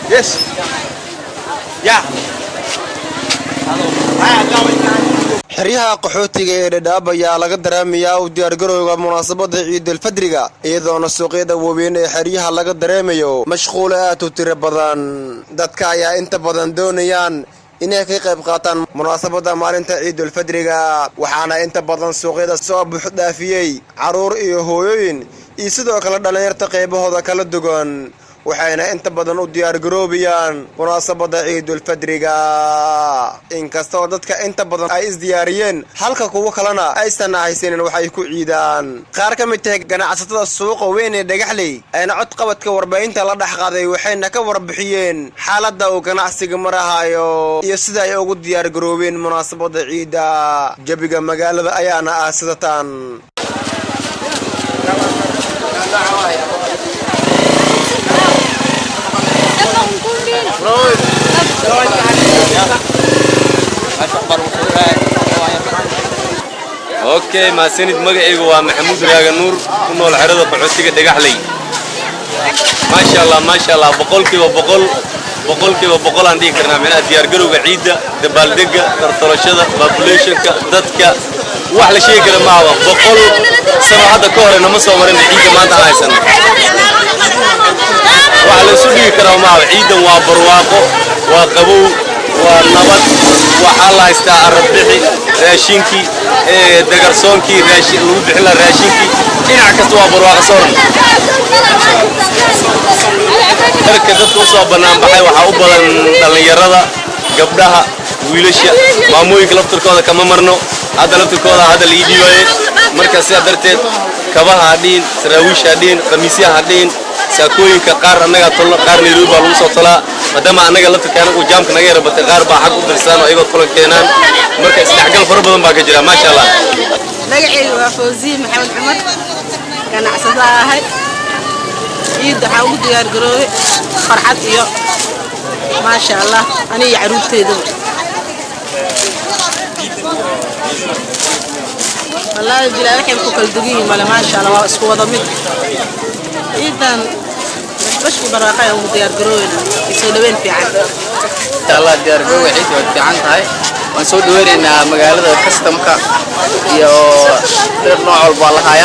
Yes. Yeah. xeryaha qaxootiga ee Dadaab ayaa laga dareemayaa u diyaargarowga munaasabada Ciid al-Fidriga iyadoo suuqyada waaweyn ee xeryaha laga dareemayo mashquul aad u tiro badan dadka ayaa inta badan doonayaan inay ka qayb qaataan munaasabada maalinta Ciid al-Fidriga waxaana inta badan suuqyada soo buux dhaafiyay caruur iyo hooyooyin iyo sidoo kale dhalinyarta qaybahooda kala duwan waxayna inta badan u diyaar garoobayaan munaasabada Ciid al-Fidriga inkastoo dadka inta badan ay isdiyaariyeen halka kuwa kalena aysan haysanin waxay ku ciidaan qaar ka mid ah ganacsatada suuqa weyn ee Dhagaxley ayna cod qabadka warbaahinta la dhax qaaday waxayna ka warbixiyeen xaaladda uu ganacsiga marahayo iyo sida ay ugu diyaar garoobeen munaasabada ciida jabiga magaalada ayaana ah sidatan اوكي ما سند مغعيغو waa maxamuud raaga nuur ku nool xerada qaxootiga Dhagaxley ما شاء الله boqolkiiba boqol aan dhigi karnaa meena diyaar garowga ciida dabaaldega tartalashada populationka dadka wax la sheegi karo maaha boqol sano hadda ka hor inama soo marin ciida maanta haysan wax la soo dhigi karo maaha ciidan waa barwaaqo waa qabow waa nabad waxa la haystaa arbixi raashinki dagarsoonkii raashin lagu bixin la raashinki dhinac kasta waa barwaaqo sooran dadka soo banaan baxay waxa u badan dhalinyarada gabdhaha wiilasha maamooyinka laftirkooda kama marno hadda laftirkooda hadda la iibiyo marka sida darteed kabaha hadhiin saraawiisha hadhiin qamiisyaha hadhiin saakooyinka qaar anaga tolno qaar Nairobi baa lagu soo talaa madama anaga laftirkaana uu jaamka naga yarabatay qaar baa xaq u dirsan oo ayagoo kulan keenaan marka isdhexgal fara badan baa ka jira ma sha Allah magacaygu waa Fawzi Maxamed Cumar ganacsada ahay ciid waxa ugu diyaar garoobay farxad iyo ma sha Allah aniga caruurteyda والله بلا waxay ku kala dugiin mala ma sha Allah waa isku wada mid ciidan بس براقة وديار جروين يسولفين في عن. الله ديار جو عيد ودي عن هاي ونسود ورينا مقالة كستمكا يو نوع البالة هاي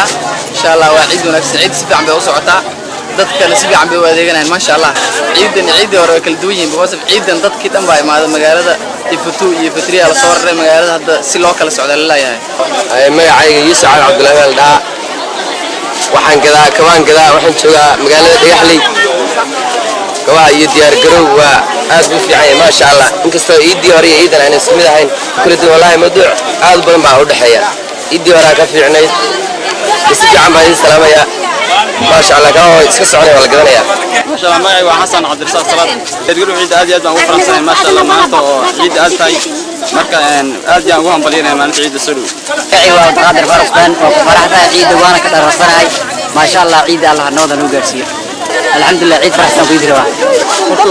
إن شاء الله وعيد ونفس عيد سبع عم بيوسعتا ضد كان سبع عم بيودينا ما شاء الله عيد ورا كل دوين بواسف عيد ضد كده باي مع مقالة يفتري على صور مقالة هذا سلوك على السعودية الله يعني. ما يعيق يسعى عبد الله ده waxaan gadaa kamaan gadaa waxaan joogaa magaalada Dhagaxley kawaha iyo diyaar garow waa aad u fiican ma sha Allah inkastoo ciidii hore iyo ciidan aan isku mid ahayn kulli wallahi mawduuc aad badan baa u dhaxeeya ciidii hore ka fiicnayd si fiican baa idin salaamaya ma sha Allah kawa iska soconay wala gadanaya ما شاء الله معي وحسن عبد الرزاق صلاة تقولوا عيد أدي أدي وفرنسا سنة ما شاء الله معناته عيد أدي مركا أدي وهم بلينا معناته عيد السلو أيوة قادر فرسان فرحة عيد وانا كدر فرحة ما شاء الله عيد الله نوضة نوجرسية الحمد لله عيد فرحة في دروا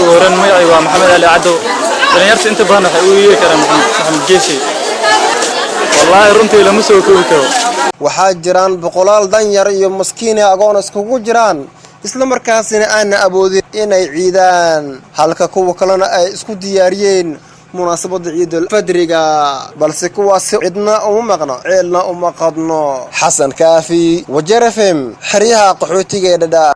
ورن معي ومحمد علي عدو أنا يرسل أنت بنا حقوقي كرم محمد جيشي والله رنتي لمسوا كوكو waxaa jiraan boqolaal danyar iyo miskiin agoon iskugu jiraan isla markaasina aan awoodin inay ciidaan halka kuwa kalena ay isku diyaariyeen munaasabada Ciid al-Fidriga balse kuwaas cidna uma maqno ceelna uma qadno Xasan Kaafi Wajar FM xeryaha qaxootiga ee Dadaab